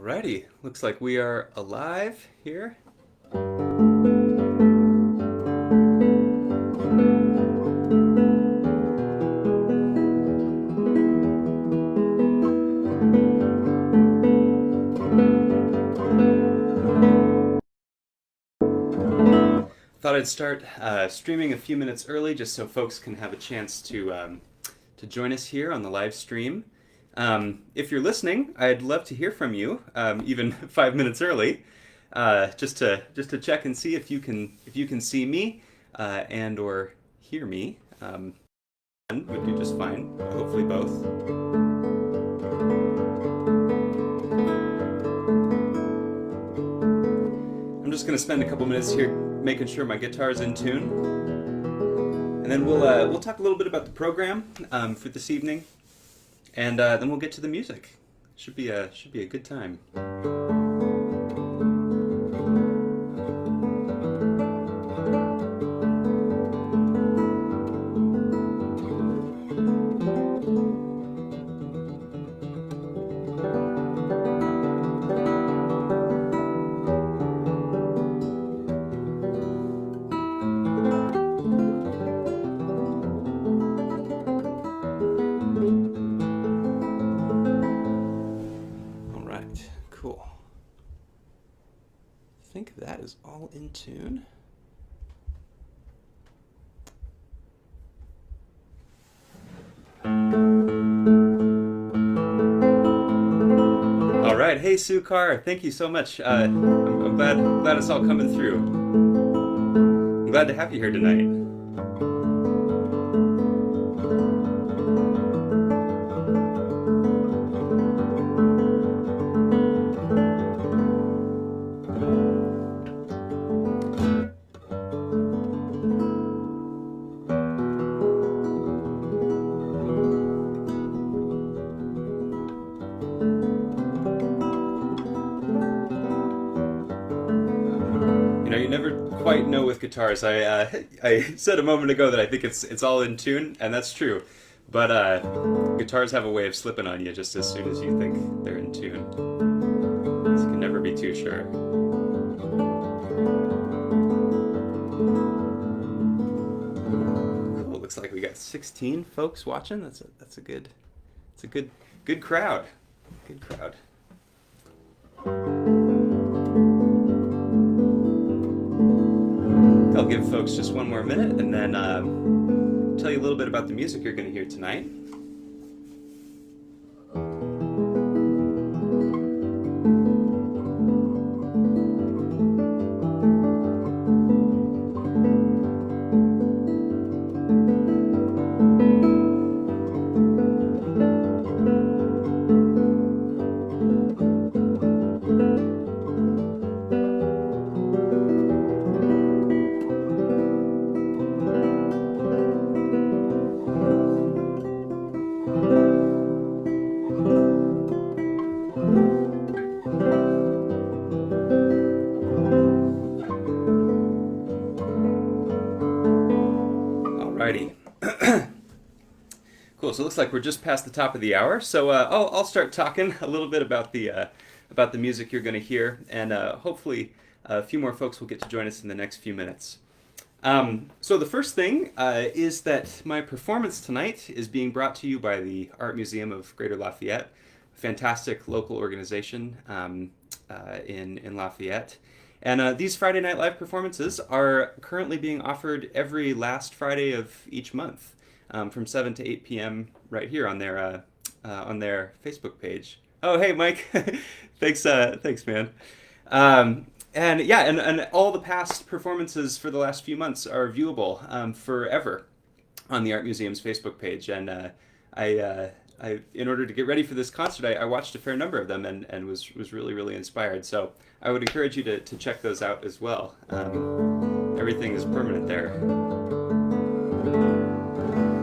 Alrighty, looks like we are alive here. Thought I'd start streaming a few minutes early just so folks can have a chance to join us here on the live stream. If you're listening, I'd love to hear from you, even 5 minutes early, just to check and see if you can see me and or hear me. Would do just fine. Hopefully both. I'm just going to spend a couple minutes here making sure my guitar's in tune, and then we'll talk a little bit about the program for this evening, and then we'll get to the music. Should be a good time. Cool. I think that is all in tune. All right. Hey, Sue Carr. Thank you so much. I'm glad it's all coming through. I'm glad to have you here tonight. You never quite know with guitars. I said a moment ago that I think it's all in tune, and that's true. But guitars have a way of slipping on you just as soon as you think they're in tune. So you can never be too sure. Cool. Looks like we got 16 folks watching. That's a good crowd. Good crowd. I'll give folks just one more minute and then tell you a little bit about the music you're going to hear tonight. Alrighty. Cool. So it looks like we're just past the top of the hour. So I'll start talking a little bit about the music you're going to hear, and hopefully a few more folks will get to join us in the next few minutes. So the first thing is that my performance tonight is being brought to you by the Art Museum of Greater Lafayette, a fantastic local organization in Lafayette. And these Friday Night Live performances are currently being offered every last Friday of each month, from 7 to 8 p.m. right here on their Facebook page. Oh, hey, Mike. Thanks, man. And yeah, and all the past performances for the last few months are viewable forever on the Art Museum's Facebook page. And I in order to get ready for this concert, I watched a fair number of them and was really, really inspired. So I would encourage you to check those out as well. Everything is permanent there.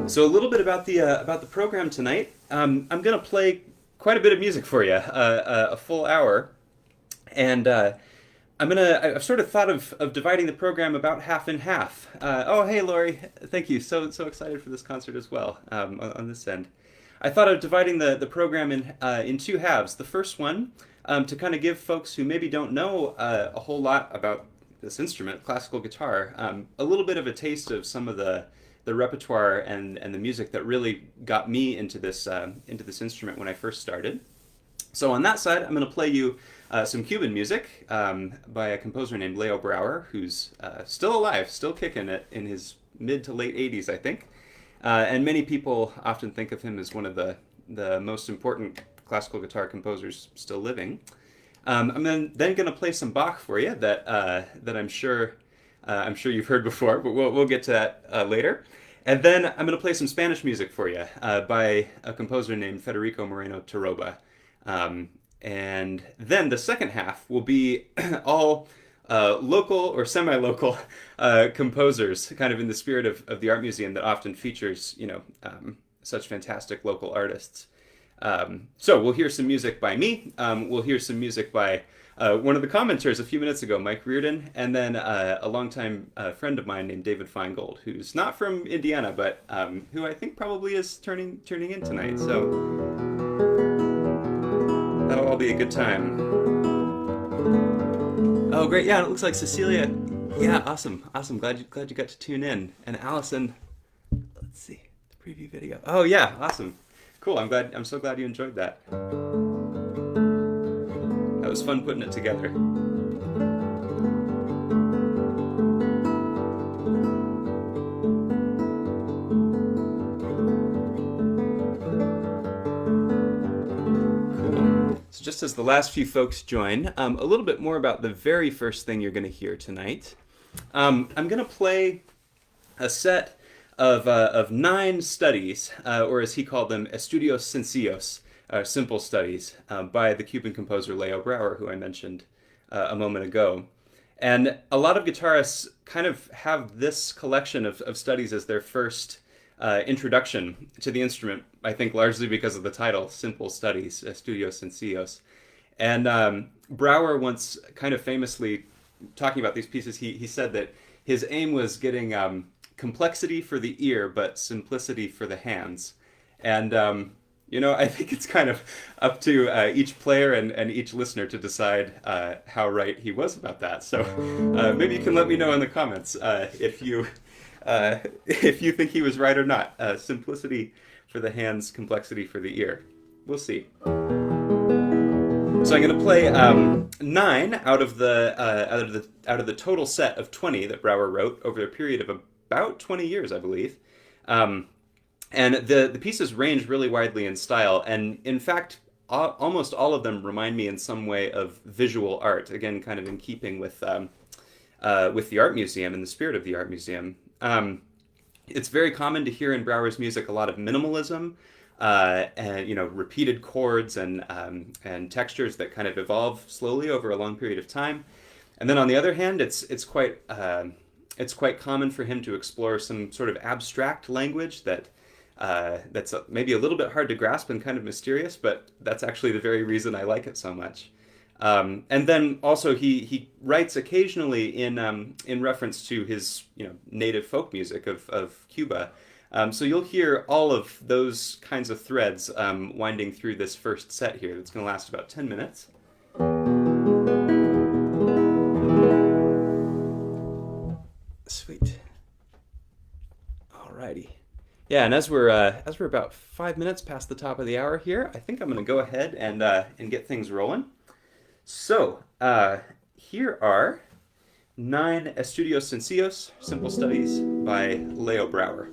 So a little bit about the program tonight. I'm going to play quite a bit of music for you, a full hour, and I've sort of thought of dividing the program about half and half. Oh, hey, Lori, thank you. So excited for this concert as well on this end. I thought of dividing the program in two halves. The first one, to kind of give folks who maybe don't know a whole lot about this instrument, classical guitar, a little bit of a taste of some of the repertoire and the music that really got me into this instrument when I first started. So on that side, I'm going to play you some Cuban music by a composer named Leo Brouwer, who's still alive, still kicking it in his mid to late 80s, I think. And many people often think of him as one of the most important classical guitar composers still living. I'm then going to play some Bach for you that I'm sure you've heard before, but we'll get to that later. And then I'm going to play some Spanish music for you by a composer named Federico Moreno Taroba. And then the second half will be all local or semi-local composers, kind of in the spirit of the art museum that often features, such fantastic local artists. So we'll hear some music by me. We'll hear some music by one of the commenters a few minutes ago, Mike Reardon, and then a longtime friend of mine named David Feingold, who's not from Indiana, but who I think probably is turning in tonight. So that'll all be a good time. Oh, great! Yeah, it looks like Cecilia. Yeah, awesome. Glad you got to tune in. And Allison, let's see the preview video. Oh yeah, awesome. Cool. I'm so glad you enjoyed that. That was fun putting it together. Cool. So just as the last few folks join, a little bit more about the very first thing you're going to hear tonight. I'm going to play a set of 9 studies, or as he called them, estudios sencillos, simple studies, by the Cuban composer Leo Brouwer, who I mentioned a moment ago. And a lot of guitarists kind of have this collection of studies as their first introduction to the instrument, I think largely because of the title, Simple Studies, Estudios Sencillos. And Brouwer once kind of famously, talking about these pieces, he said that his aim was getting complexity for the ear, but simplicity for the hands. And, I think it's kind of up to each player and each listener to decide how right he was about that. So maybe you can let me know in the comments if you think he was right or not. Simplicity for the hands, complexity for the ear. We'll see. So I'm going to play 9 out of the total set of 20 that Brouwer wrote over a period of about 20 years, I believe. And the pieces range really widely in style, and in fact, almost all of them remind me in some way of visual art, again, kind of in keeping with the art museum and the spirit of the art museum. It's very common to hear in Brouwer's music a lot of minimalism, and repeated chords and textures that kind of evolve slowly over a long period of time. And then on the other hand, it's quite common for him to explore some sort of abstract language that's maybe a little bit hard to grasp and kind of mysterious, but that's actually the very reason I like it so much. And then also he writes occasionally in reference to his native folk music of Cuba. So you'll hear all of those kinds of threads winding through this first set here. That's going to last about 10 minutes. Sweet. Alrighty. Yeah, and as we're about 5 minutes past the top of the hour here, I think I'm going to go ahead and get things rolling. So here are 9 Estudios Sencillos, Simple Studies by Leo Brouwer.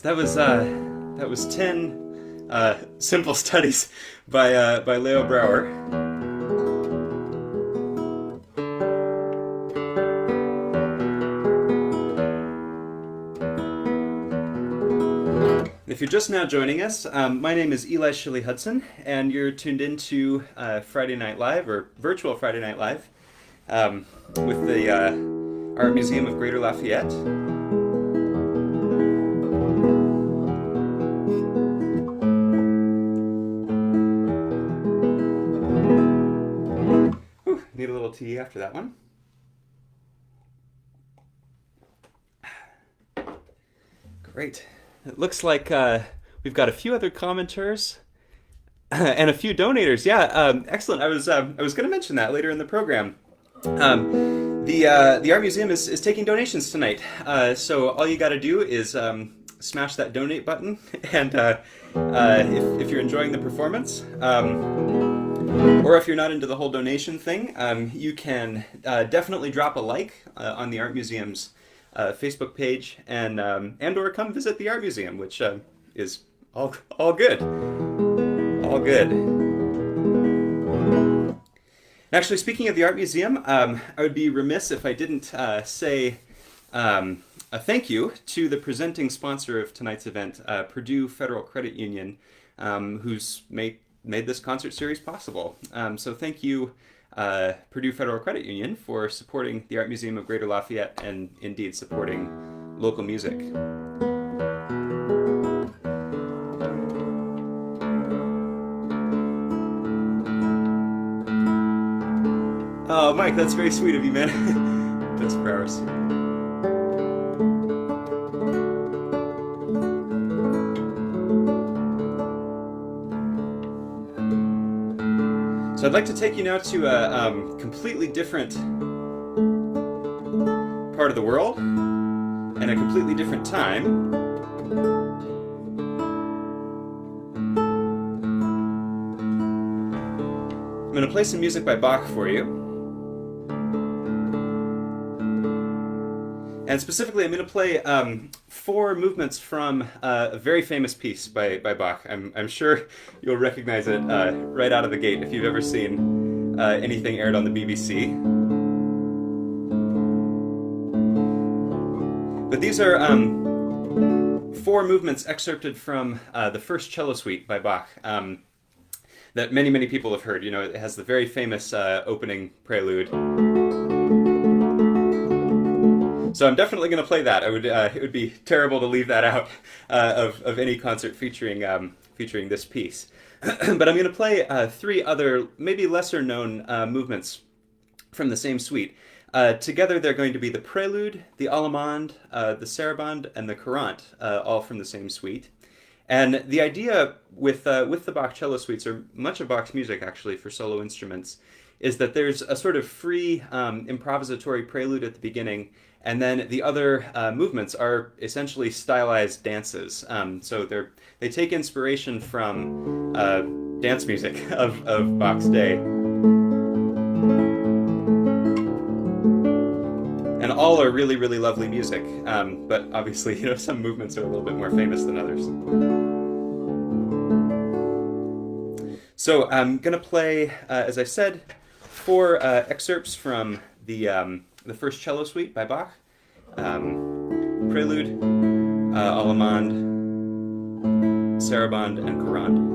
That was 10 simple studies by Leo Brouwer. If you're just now joining us, my name is Eli Schille-Hudson, and you're tuned into Friday Night Live, or virtual Friday Night Live, with the Art Museum of Greater Lafayette. Whew, need a little tea after that one. Great. It looks like we've got a few other commenters and a few donators. Yeah, excellent. I was going to mention that later in the program. The Art Museum is taking donations tonight. So all you got to do is smash that donate button, and if you're enjoying the performance, or if you're not into the whole donation thing, you can definitely drop a like on the Art Museum's Facebook page, and or come visit the Art Museum, which is all good, all good. Actually, speaking of the Art Museum, I would be remiss if I didn't say a thank you to the presenting sponsor of tonight's event, Purdue Federal Credit Union, who's made this concert series possible. So thank you, Purdue Federal Credit Union, for supporting the Art Museum of Greater Lafayette and indeed supporting local music. Oh, Mike, that's very sweet of you, man. That's for hours. So I'd like to take you now to a completely different part of the world and a completely different time. I'm going to play some music by Bach for you. And specifically, I'm going to play 4 movements from a very famous piece by Bach. I'm sure you'll recognize it right out of the gate if you've ever seen anything aired on the BBC. But these are 4 movements excerpted from the first cello suite by Bach that many people have heard. You know, it has the very famous opening prelude. So I'm definitely going to play that. It would be terrible to leave that out of any concert featuring this piece. But I'm going to play 3 other, maybe lesser known movements from the same suite. Together they're going to be the prelude, the allemande, the sarabande, and the courante, all from the same suite. And the idea with the Bach cello suites, or much of Bach's music actually for solo instruments, is that there's a sort of free improvisatory prelude at the beginning, and then the other movements are essentially stylized dances. So they take inspiration from dance music of Bach's day. And all are really lovely music, but obviously, you know, some movements are a little bit more famous than others. So I'm going to play, as I said, 4 excerpts from the first cello suite by Bach. Prelude, allemande, sarabande, and courante.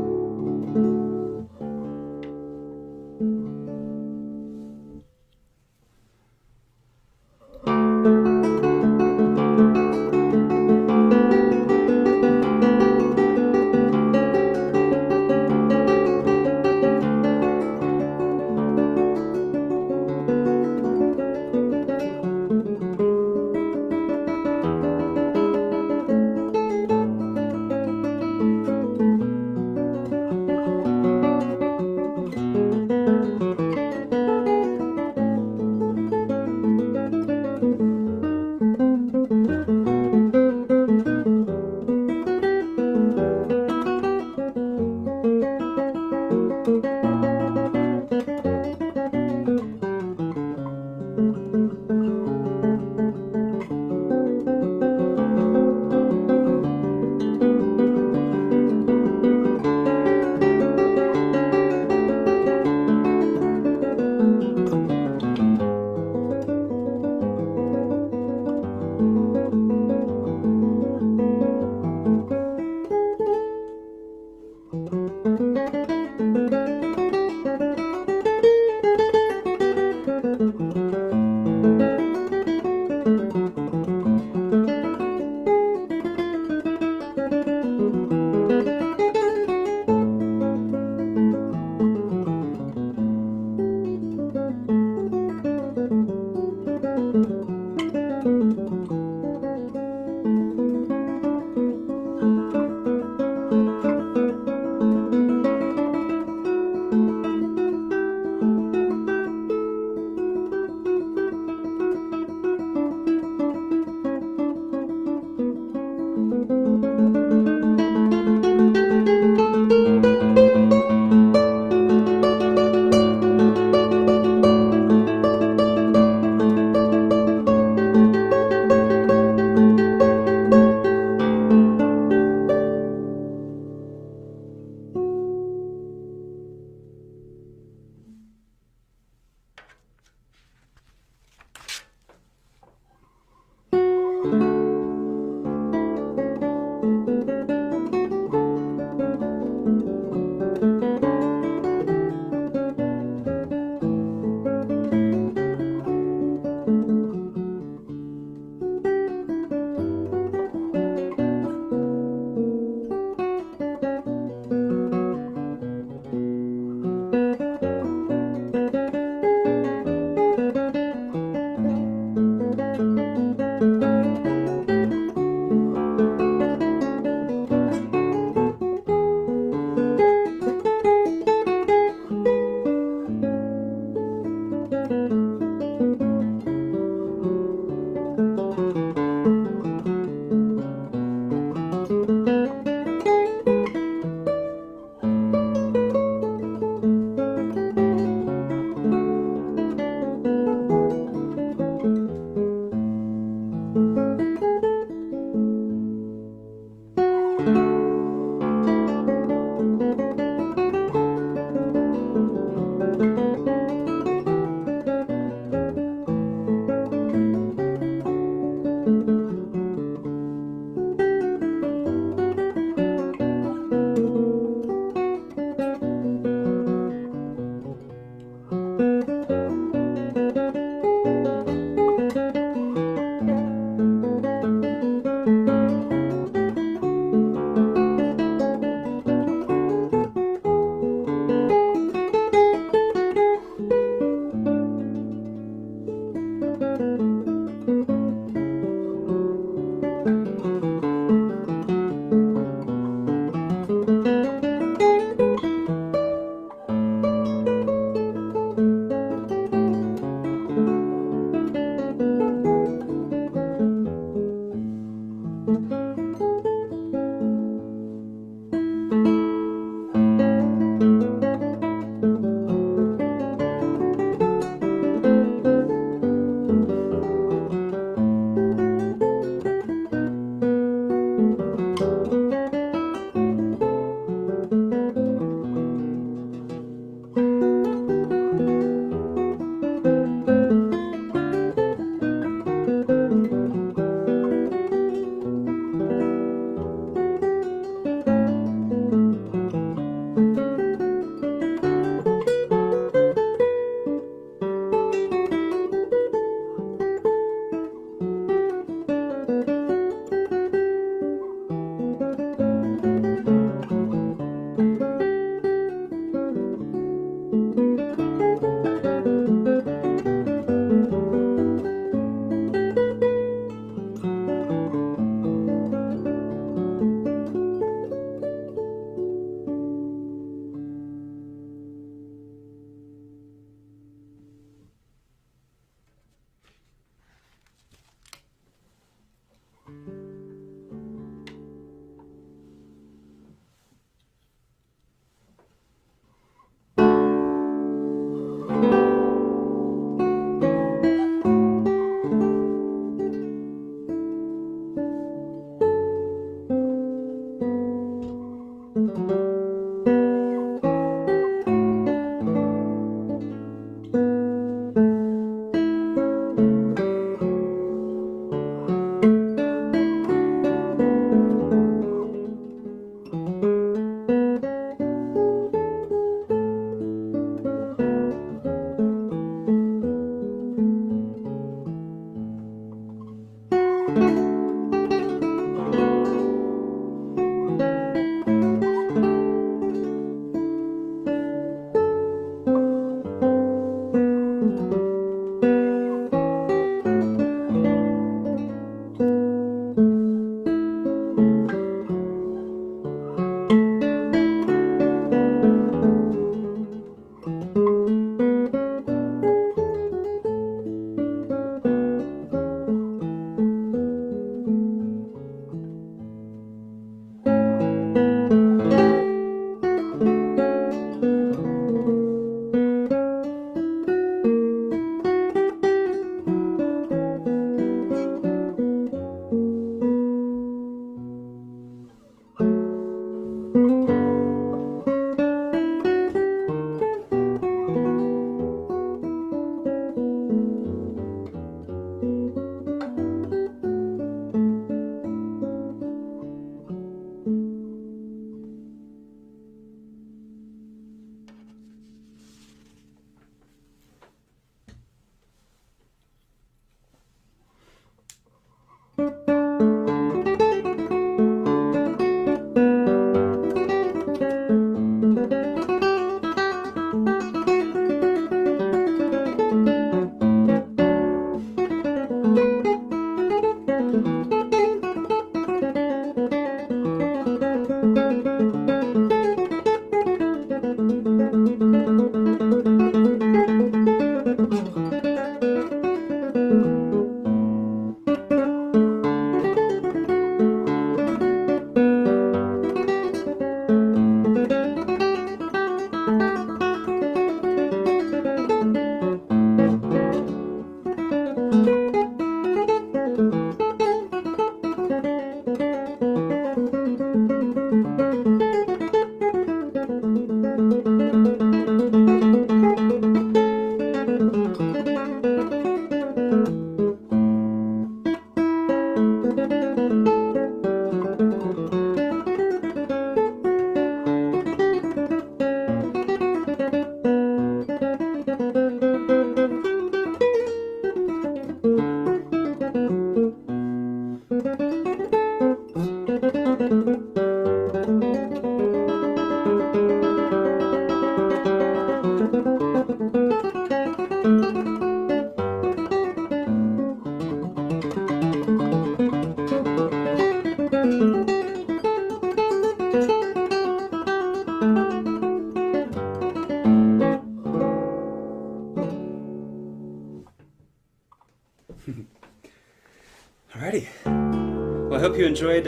hope you enjoyed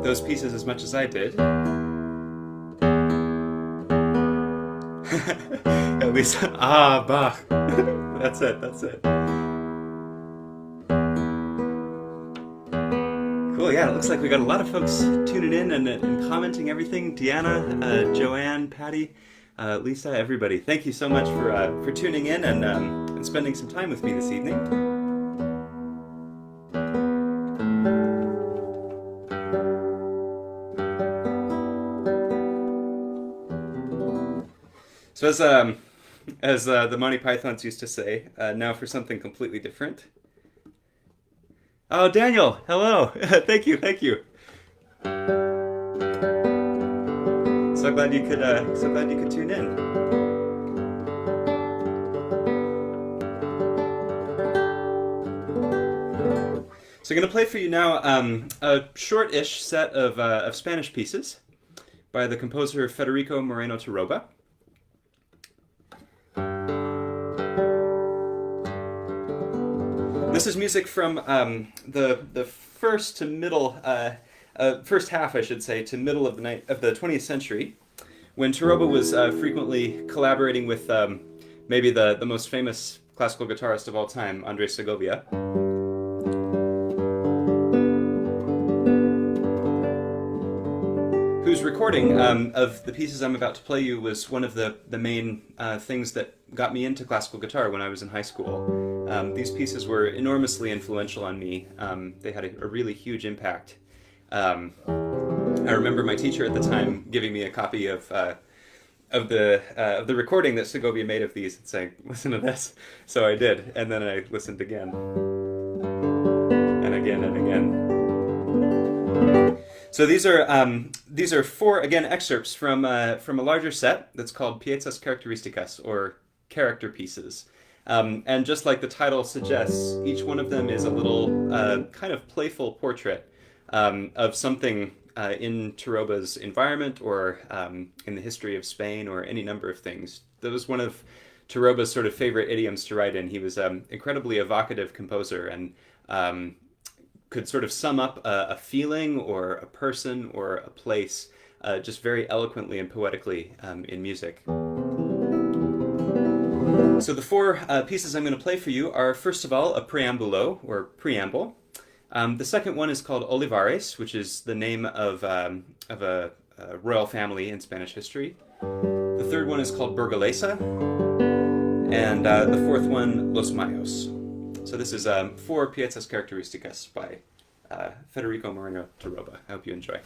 those pieces as much as I did. At least, Bach. That's it, that's it. Cool, yeah, it looks like we got a lot of folks tuning in and commenting everything. Deanna, Joanne, Patty, Lisa, everybody. Thank you so much for tuning in and spending some time with me this evening. So as the Monty Pythons used to say, now for something completely different. Oh, Daniel, hello. Thank you, thank you. So glad you could tune in. So I'm going to play for you now a short-ish set of Spanish pieces by the composer Federico Moreno Torroba. This is music from the first to middle, first half, I should say, to middle of the 20th century, when Torroba was frequently collaborating with maybe the most famous classical guitarist of all time, Andres Segovia. Whose recording of the pieces I'm about to play you was one of the main things that got me into classical guitar when I was in high school. These pieces were enormously influential on me. They had a really huge impact. I remember my teacher at the time giving me a copy of the recording that Segovia made of these and saying, "Listen to this." So I did, and then I listened again, and again, and again. So these are four, again, excerpts from a larger set that's called Piezas Características, or character pieces. And just like the title suggests, each one of them is a little kind of playful portrait of something in Torroba's environment or in the history of Spain or any number of things. That was one of Torroba's sort of favorite idioms to write in. He was an incredibly evocative composer and could sort of sum up a feeling or a person or a place just very eloquently and poetically in music. So the four pieces I'm going to play for you are, first of all, a preambulo, or preamble. The second one is called Olivares, which is the name of a royal family in Spanish history. The third one is called Burgalesa. And the fourth one, Los Mayos. So this is four Piezas Características by Federico Moreno Torroba. I hope you enjoy.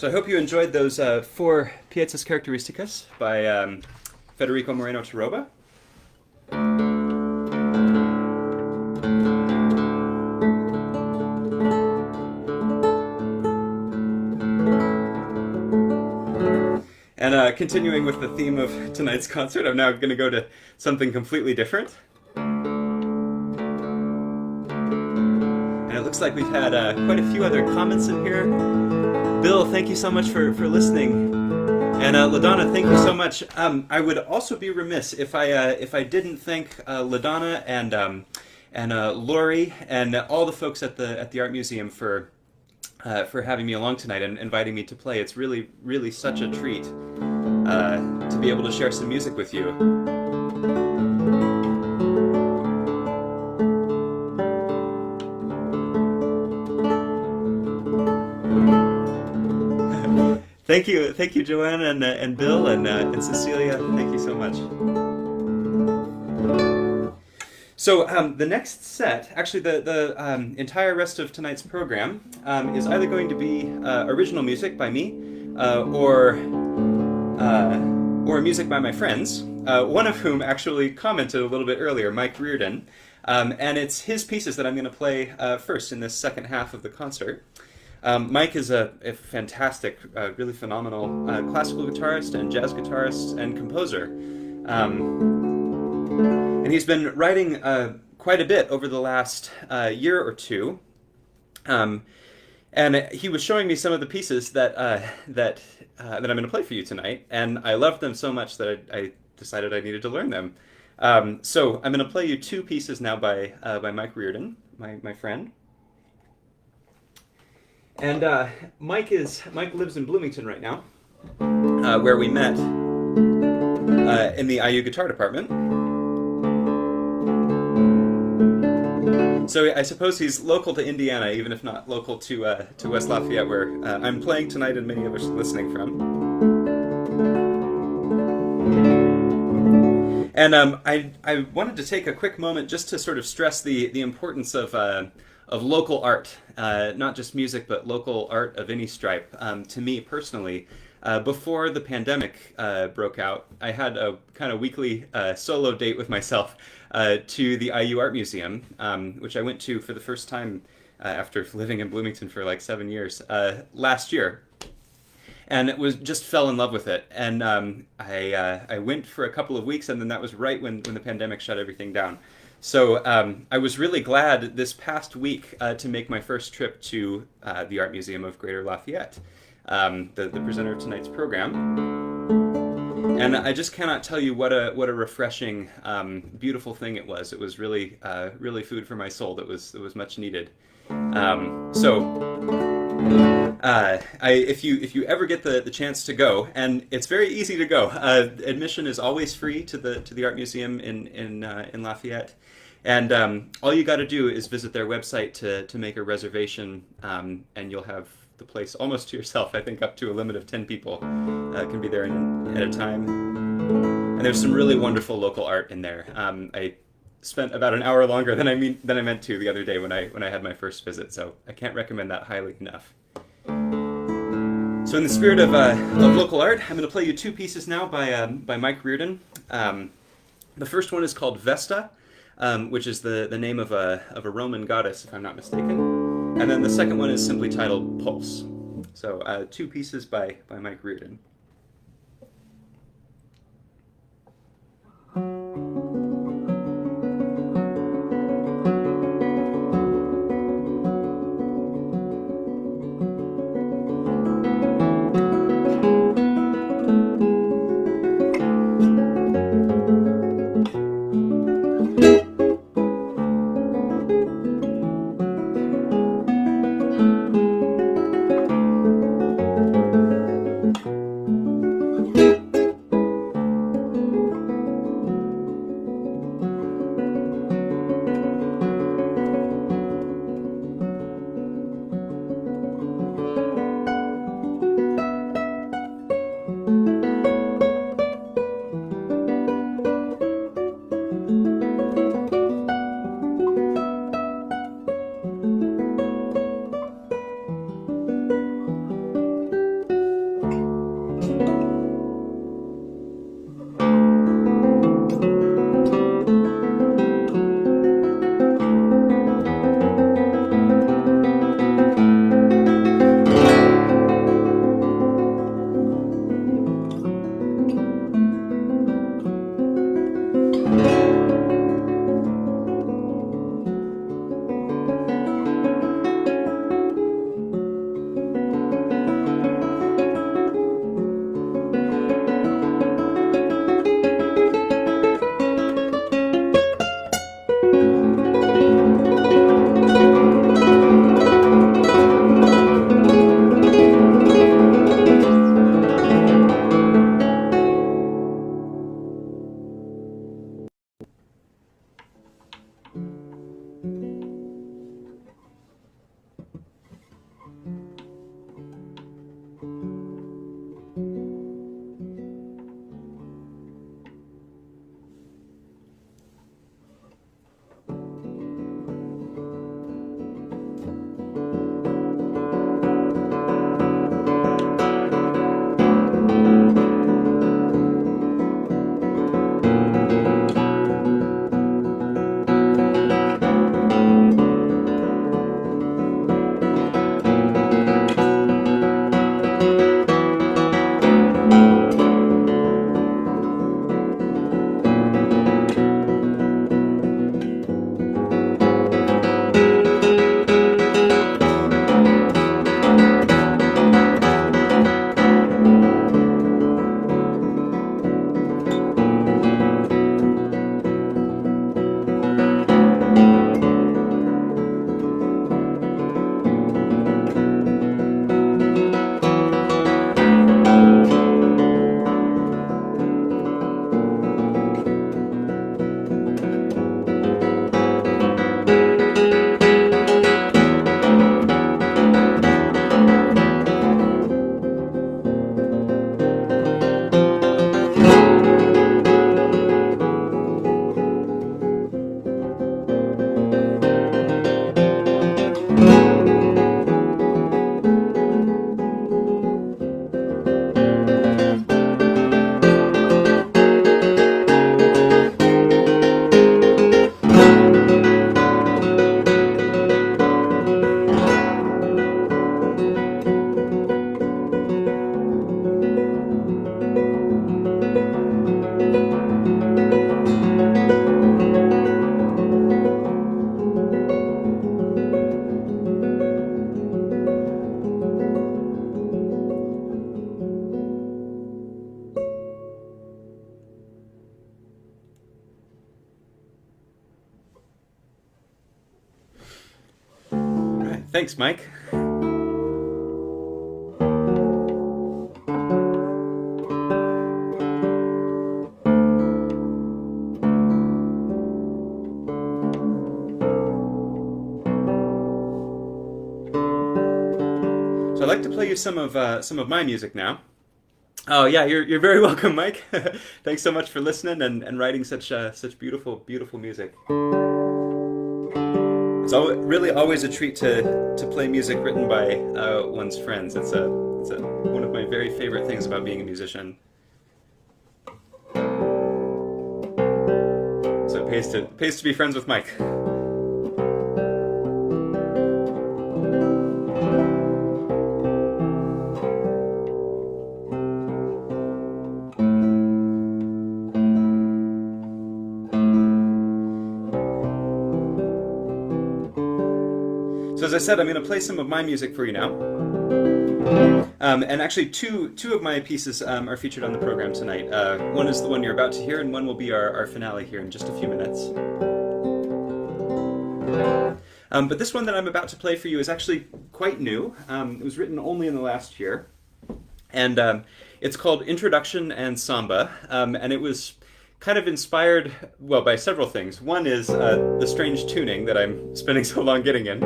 So I hope you enjoyed those four Piezas Características by Federico Moreno Taroba. And continuing with the theme of tonight's concert, I'm now going to go to something completely different. And it looks like we've had quite a few other comments in here. Bill, thank you so much for listening. And LaDonna, thank you so much. I would also be remiss if I didn't thank LaDonna and Lori and all the folks at the Art Museum for having me along tonight and inviting me to play. It's really, really such a treat to be able to share some music with you. Thank you, Joanne and Bill and Cecilia. Thank you so much. So the next set, actually the entire rest of tonight's program is either going to be original music by me or music by my friends, one of whom actually commented a little bit earlier, Mike Reardon, and it's his pieces that I'm going to play first in this second half of the concert. Mike is a fantastic, really phenomenal classical guitarist and jazz guitarist and composer. And he's been writing quite a bit over the last year or two. And he was showing me some of the pieces that I'm going to play for you tonight. And I loved them so much that I decided I needed to learn them. So I'm going to play you two pieces now by Mike Reardon, my friend. And Mike lives in Bloomington right now, where we met in the IU guitar department. So I suppose he's local to Indiana, even if not local to West Lafayette, where I'm playing tonight and many of us are listening from. And I wanted to take a quick moment just to sort of stress the importance of local art, not just music, but local art of any stripe. To me personally, before the pandemic broke out, I had a kind of weekly solo date with myself to the IU Art Museum, which I went to for the first time after living in Bloomington for like 7 years last year. And it was just fell in love with it. And I went for a couple of weeks, and then that was right when the pandemic shut everything down. So I was really glad this past week to make my first trip to the Art Museum of Greater Lafayette, the presenter of tonight's program. And I just cannot tell you what a refreshing, beautiful thing it was. It was really really food for my soul. That was much needed. If you ever get the chance to go, and it's very easy to go. Admission is always free to the Art Museum in Lafayette. And all you got to do is visit their website to make a reservation, and you'll have the place almost to yourself. I think up to a limit of 10 people can be there at a time. And there's some really wonderful local art in there. I spent about an hour longer than I meant to the other day when I had my first visit, so I can't recommend that highly enough. So in the spirit of local art, I'm going to play you two pieces now by Mike Reardon. The first one is called Vesta, which is the name of a Roman goddess, if I'm not mistaken. And then the second one is simply titled Pulse. So two pieces by Mike Reardon. Thanks, Mike. So I'd like to play you some of my music now. Oh yeah, you're very welcome, Mike. Thanks so much for listening and writing such beautiful music. It's really always a treat to play music written by one's friends. It's one of my very favorite things about being a musician. So it pays to be friends with Mike. So as I said, I'm going to play some of my music for you now. And actually, two of my pieces are featured on the program tonight. One is the one you're about to hear, and one will be our finale here in just a few minutes. But this one that I'm about to play for you is actually quite new. It was written only in the last year. And it's called Introduction and Samba. And it was kind of inspired, well, by several things. One is the strange tuning that I'm spending so long getting in,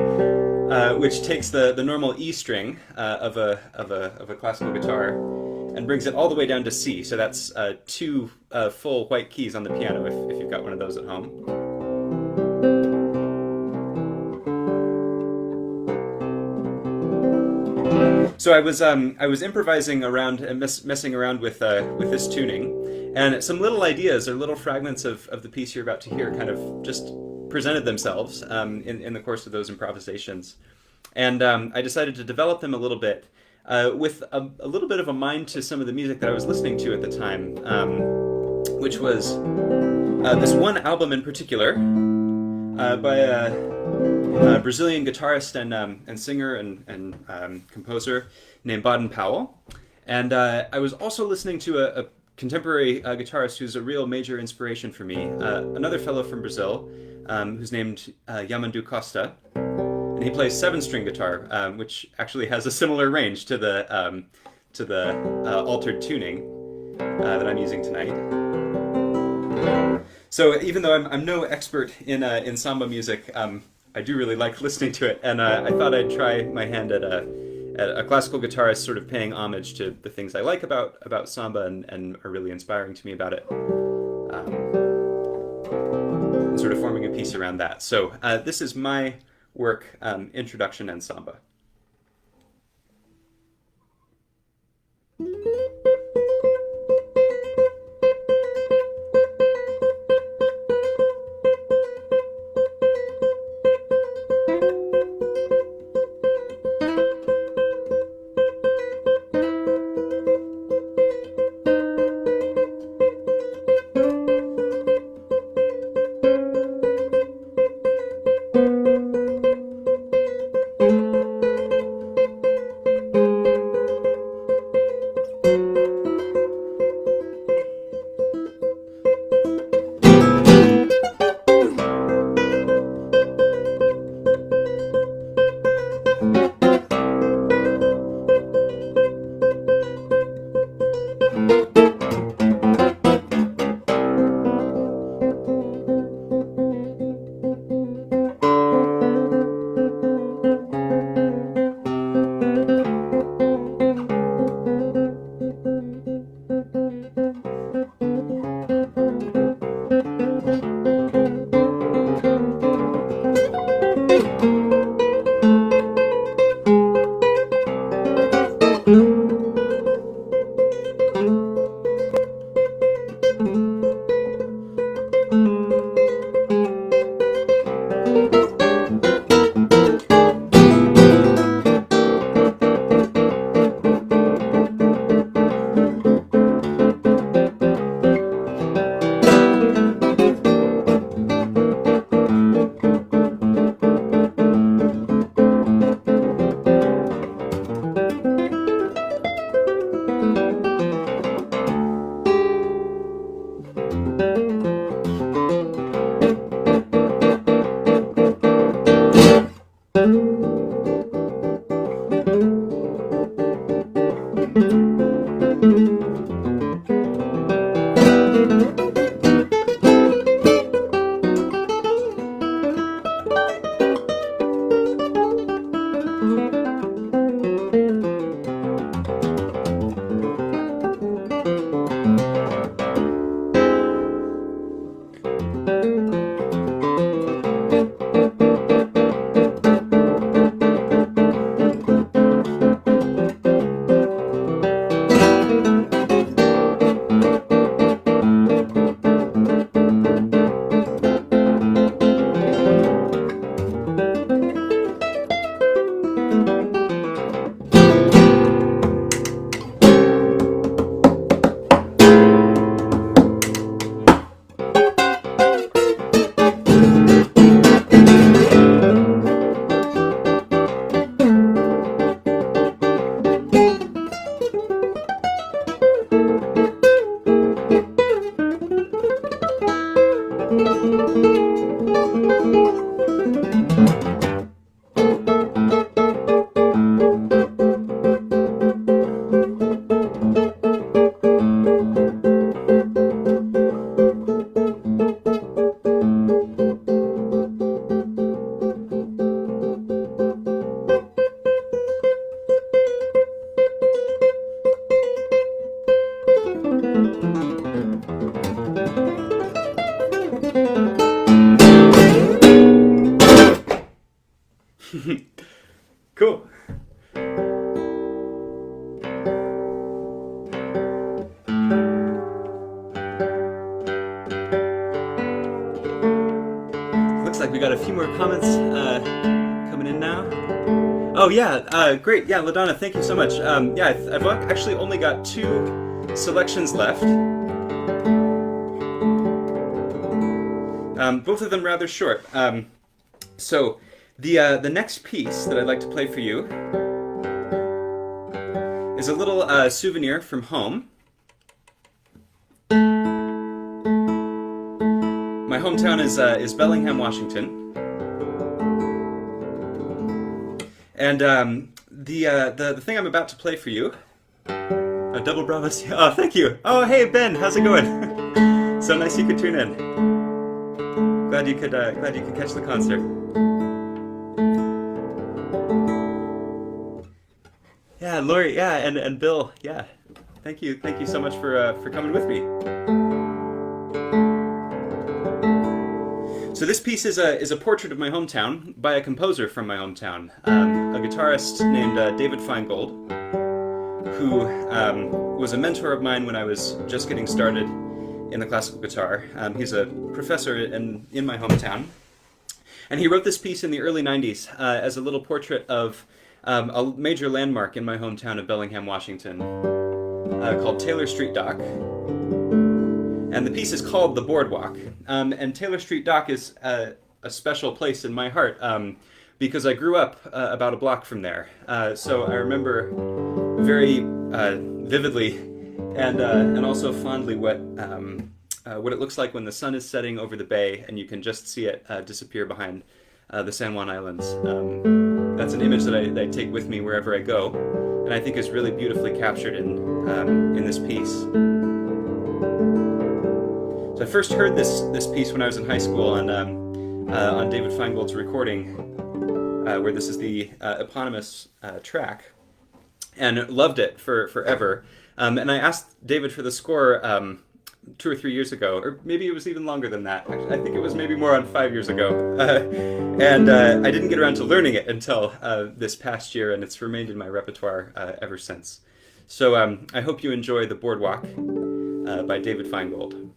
which takes the normal E string of a classical guitar and brings it all the way down to C. So that's two full white keys on the piano if you've got one of those at home. So I was improvising around and messing around with this tuning, and some little ideas or little fragments of the piece you're about to hear kind of just presented themselves in the course of those improvisations. And I decided to develop them a little bit with a little bit of a mind to some of the music that I was listening to at the time, which was this one album in particular by a Brazilian guitarist and singer and composer named Baden Powell. And I was also listening to a contemporary guitarist who's a real major inspiration for me, another fellow from Brazil who's named Yamandu Costa. And he plays 7-string guitar, which actually has a similar range to the altered tuning that I'm using tonight. So even though I'm no expert in samba music, I do really like listening to it, and I thought I'd try my hand at a classical guitarist sort of paying homage to the things I like about samba and are really inspiring to me about it, and sort of forming a piece around that. So this is my work, Introduction and Samba. we got a few more comments coming in now. Oh yeah, great. Yeah, LaDonna, thank you so much. Yeah, I've actually only got 2 selections left. Both of them rather short. So the next piece that I'd like to play for you is a little souvenir from home. My hometown is Bellingham, Washington. And the thing I'm about to play for you, double bravos. Oh, thank you. Oh, hey Ben, how's it going? So nice you could tune in. Glad you could catch the concert. Yeah, Lori. Yeah, and Bill. Yeah, thank you so much for coming with me. So this piece is a portrait of my hometown by a composer from my hometown, a guitarist named David Feingold, who was a mentor of mine when I was just getting started in the classical guitar. He's a professor in my hometown, and he wrote this piece in the early 90s as a little portrait of a major landmark in my hometown of Bellingham, Washington, called Taylor Street Dock. And the piece is called The Boardwalk. And Taylor Street Dock is a special place in my heart because I grew up about a block from there. So I remember very vividly and also fondly what it looks like when the sun is setting over the bay and you can just see it disappear behind the San Juan Islands. That's an image that I take with me wherever I go, and I think is really beautifully captured in this piece. So I first heard this piece when I was in high school on David Feingold's recording, where this is the eponymous track, and loved it forever. And I asked David for the score 2 or 3 years ago, or maybe it was even longer than that. Actually, I think it was maybe more than 5 years ago. And I didn't get around to learning it until this past year, and it's remained in my repertoire ever since. So I hope you enjoy The Boardwalk by David Feingold.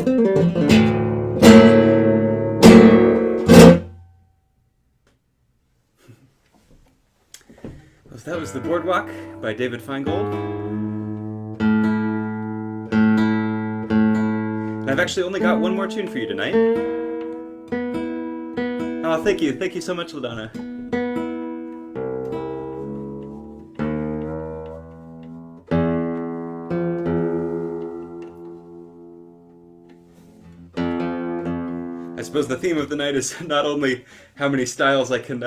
So that was The Boardwalk by David Feingold. And I've actually only got one more tune for you tonight. Oh, thank you. Thank you so much, LaDonna. I suppose the theme of the night is not only how many styles I can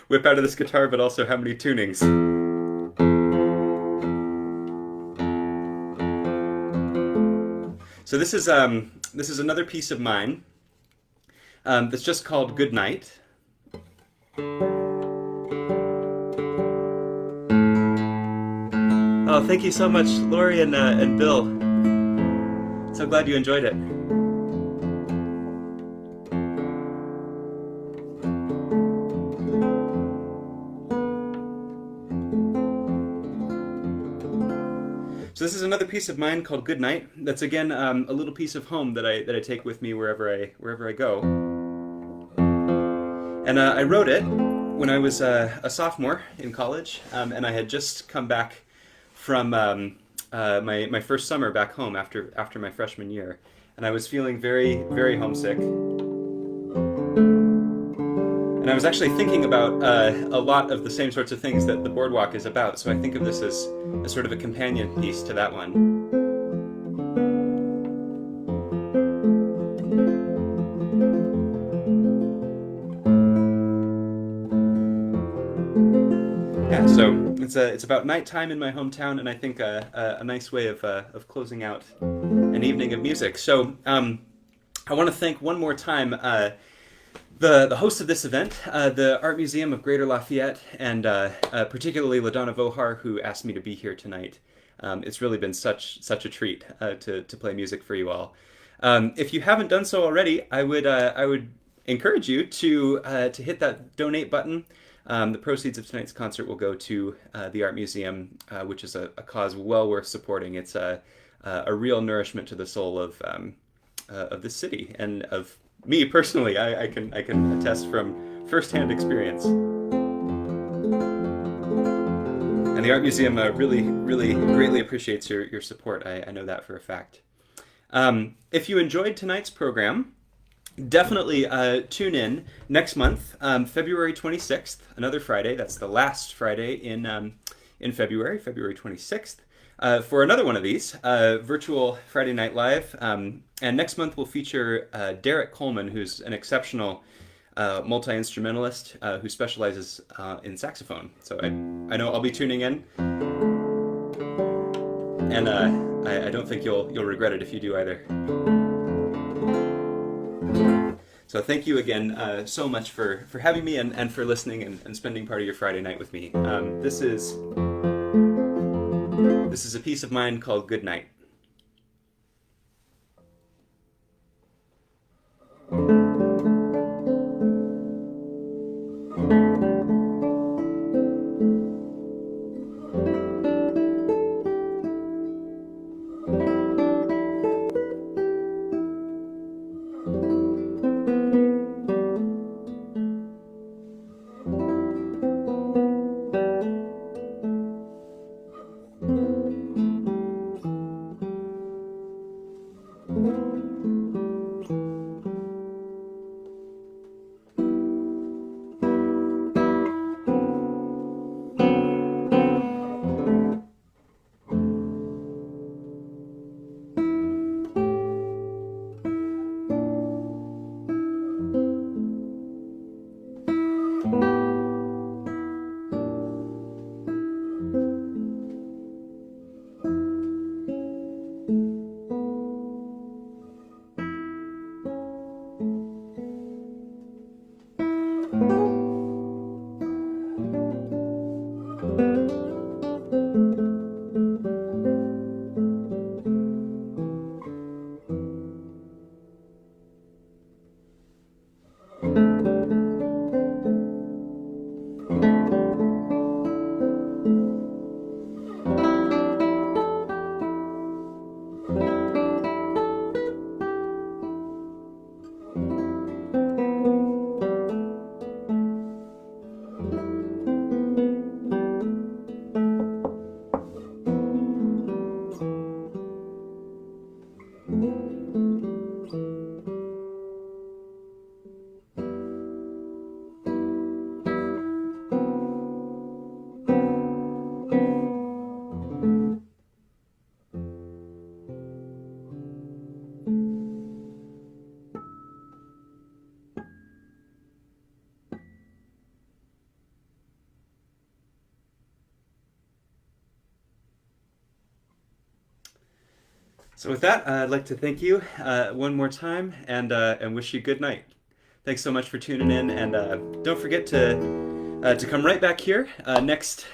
whip out of this guitar, but also how many tunings. So this is another piece of mine that's just called Good Night. Oh, thank you so much, Lori and Bill. So glad you enjoyed it. So this is another piece of mine called Good Night. That's again a little piece of home that I take with me wherever I go. And I wrote it when I was a sophomore in college, and I had just come back from my first summer back home after my freshman year, and I was feeling very, very homesick. And I was actually thinking about a lot of the same sorts of things that the Boardwalk is about, so I think of this as sort of a companion piece to that one. Yeah, so it's about nighttime in my hometown, and I think a nice way of closing out an evening of music. So I want to thank one more time the host of this event, the Art Museum of Greater Lafayette, and particularly LaDonna Vohar, who asked me to be here tonight. It's really been such a treat to play music for you all. If you haven't done so already, I would encourage you to hit that donate button. The proceeds of tonight's concert will go to the Art Museum, which is a cause well worth supporting. It's a real nourishment to the soul of this city and of me personally. I can attest from firsthand experience. And the Art Museum really greatly appreciates your support. I know that for a fact. If you enjoyed tonight's program, definitely tune in next month, February 26th, another Friday. That's the last Friday in February 26th. For another one of these, virtual Friday Night Live. And next month we'll feature Derek Coleman, who's an exceptional multi-instrumentalist who specializes in saxophone. So I know I'll be tuning in, and I don't think you'll regret it if you do either. So thank you again so much for having me and for listening and spending part of your Friday night with me. This is a piece of mine called Good Night. So with that, I'd like to thank you one more time and wish you good night. Thanks so much for tuning in, and don't forget to come right back here next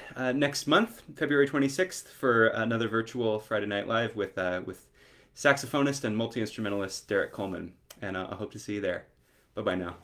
month, February 26th, for another virtual Friday Night Live with saxophonist and multi instrumentalist Derek Coleman. And I hope to see you there. Bye bye now.